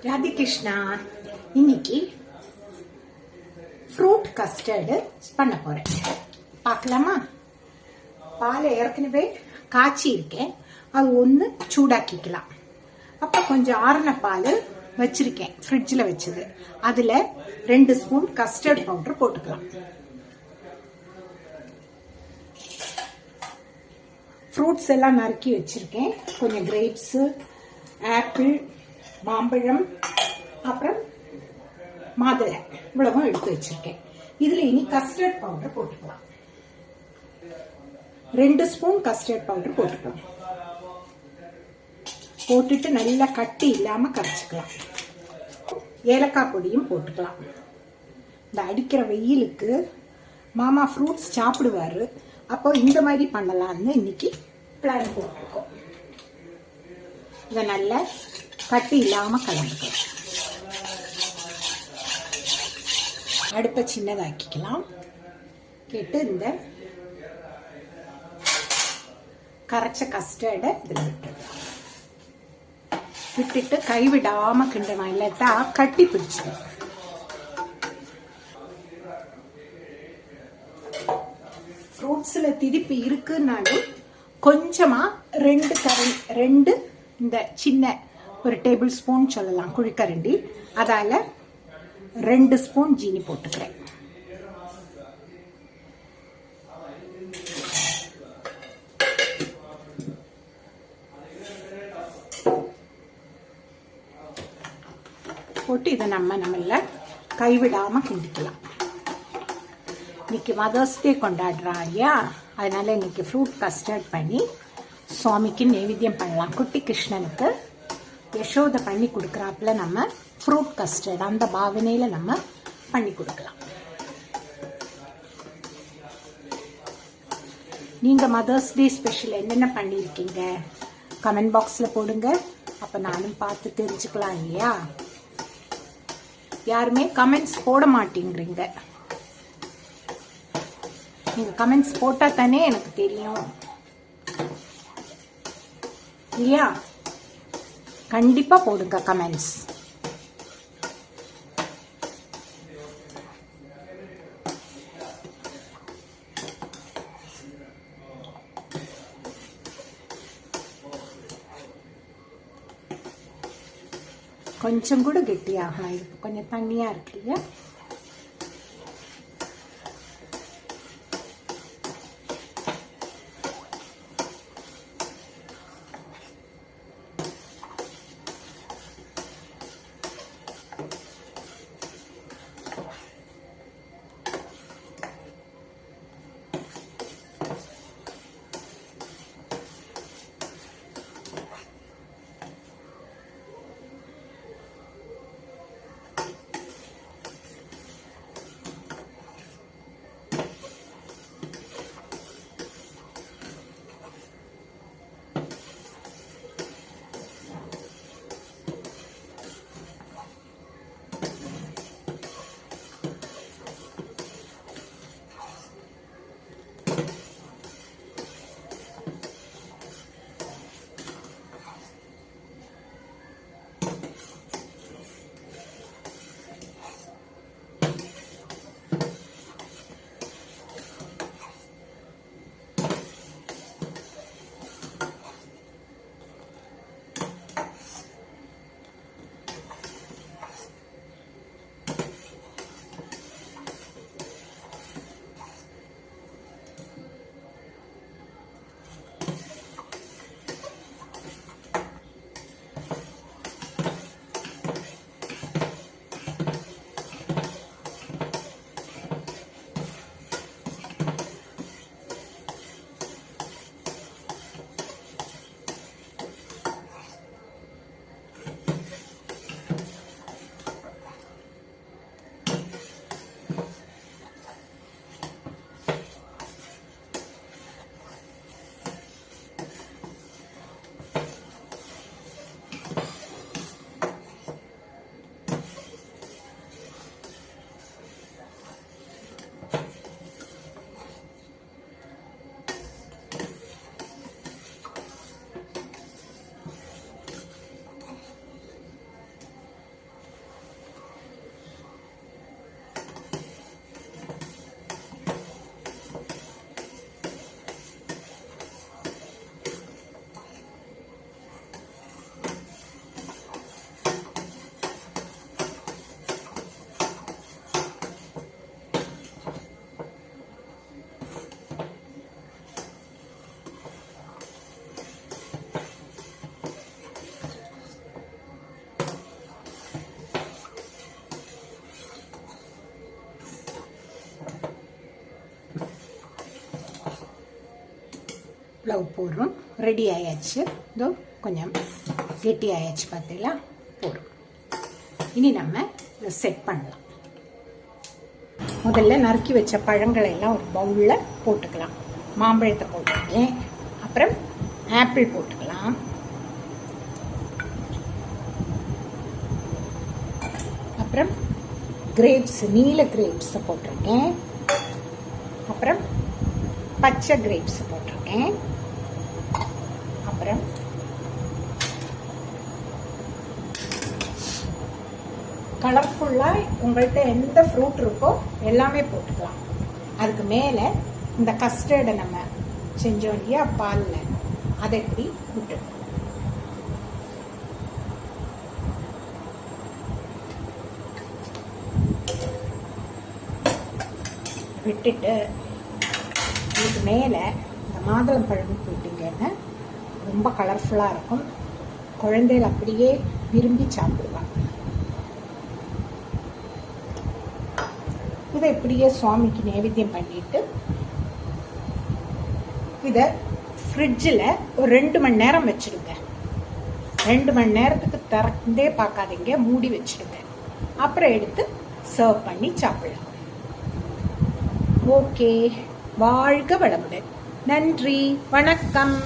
ராதே கிருஷ்ணா. இன்னைக்கு fruit custard பண்ண போறேன். பார்க்கலாமா? பாலை ஏற்கனவே காய்ச்சி இருக்கேன், அது ஒன்று சூடாக்கிக்கலாம். அப்ப கொஞ்சம் ஆறின பால் வச்சிருக்கேன் ஃப்ரிட்ஜில் வச்சது. அதுல 2 ஸ்பூன் கஸ்டர்ட் பவுடர் போட்டுக்கலாம். ஃப்ரூட்ஸ் எல்லாம் நறுக்கி வச்சிருக்கேன். கொஞ்சம் கிரேப்ஸ், ஆப்பிள், மாம்பழம், அப்புறம் மாதுளை, இவ்வளவும் எடுத்து வச்சிருக்கேன். இதுல இனி கஸ்டர்ட் பவுடர் போட்டுக்கலாம். 2 ஸ்பூன் கஸ்டர்ட் பவுடர் போட்டுக்கலாம். போட்டுட்டு நல்லா கட்டி இல்லாம கரைச்சிக்கலாம். ஏலக்காய் பொடியும் போட்டுக்கலாம். இந்த அடிக்கிற வெயிலுக்கு மாமா ஃப்ரூட்ஸ் சாப்பிடுவாரு, அப்போ இந்த மாதிரி பண்ணலாம்னு இன்னைக்கு பிளான் போட்டிருக்கோம். இதை நல்லா கட்டி இல்லாம கலந்துக்கலாம். அடுப்பை சின்னதாக்கிக்கலாம். கேட்டு இந்த கரைச்ச கஸ்டர்டை இதில் விட்டுட்டு கைவிடாம கிண்டணும், இல்லாட்டா கட்டி பிடிச்சிடும். ஃப்ரூட்ஸ்ல திதிப்பு இருக்குன்னாலும் கொஞ்சமா 2 இந்த சின்ன ஒரு டேபிள் ஸ்பூன் சொல்லலாம், குழிக்கரண்டி, அதால 2 ஸ்பூன் ஜீனி போட்டுக்கிறேன். போட்டு இதை நம்மள கைவிடாம கிண்டிக்கலாம். இன்னைக்கு மதர்ஸ் டே கொண்டாடுறான் இல்லையா, அதனால இன்னைக்கு ஃப்ரூட் கஸ்டர்ட் பண்ணி சுவாமிக்கு நைவேத்தியம் பண்ணலாம். குட்டி கிருஷ்ணனுக்கு யசோதை பண்ணி கொடுக்குறாப்புல நம்ம ஃப்ரூட் கஸ்டர்ட் அந்த பாவனையில நம்ம பண்ணி கொடுக்கலாம். நீங்க மதர்ஸ் டே ஸ்பெஷல் என்னென்ன பண்ணிருக்கீங்க கமெண்ட் பாக்ஸ்ல போடுங்க. அப்ப நானும் பார்த்து தெரிஞ்சுக்கலாம் இல்லையா. யாருமே கமெண்ட்ஸ் போட மாட்டேங்கிறீங்க. நீங்க கமெண்ட்ஸ் போட்டா தானே எனக்கு தெரியும் இல்லையா. கண்டிப்பா போடுங்க கமெண்ட்ஸ். கொஞ்சம் கூட கெட்டியாகலாம், இது கொஞ்சம் தண்ணியா இருக்கு இல்லையா. இவ்வளவு போடுறோம். ரெடி ஆயாச்சு. இதோ கொஞ்சம் கெட்டி ஆயாச்சு பார்த்தீங்களா, போடுறோம். இனி நம்ம இதை செட் பண்ணலாம். முதல்ல நறுக்கி வச்ச பழங்களை எல்லாம் ஒரு பவுலில் போட்டுக்கலாம். மாம்பழத்தை போட்டுருக்கேன், அப்புறம் ஆப்பிள் போட்டுக்கலாம், அப்புறம் கிரேப்ஸ், நீல கிரேப்ஸ் போட்டிருக்கேன், அப்புறம் பச்சை கிரேப்ஸ் போட்டிருக்கேன், அப்புறம் கலர்ஃபுல்லாக உங்கள்கிட்ட எந்த ஃப்ரூட் இருக்கோ எல்லாமே போட்டுக்கலாம். அதுக்கு மேலே இந்த கஸ்டர்டை நம்ம செஞ்சோம் இல்லையா பாலில், அதை எப்படி விட்டுடணும். விட்டுட்டு இதுக்கு மேலே இந்த மாதுளம் பழம் போட்டிங்கன்னா ரொம்ப கலர்ஃபுல்லாக இருக்கும். குழந்தைகள் அப்படியே விரும்பி சாப்பிடுவாங்க. இதை இப்படியே சுவாமிக்கு நைவேத்தியம் பண்ணிட்டு இதை ஃப்ரிட்ஜில் ஒரு 2 மணி நேரம் வச்சுடுங்க. 2 மணி நேரத்துக்கு திறந்தே பார்க்காதீங்க, மூடி வச்சுடுங்க. அப்புறம் எடுத்து சர்வ் பண்ணி சாப்பிடலாம். ஓகே, வாழ்க வளமுடன். நன்றி, வணக்கம்.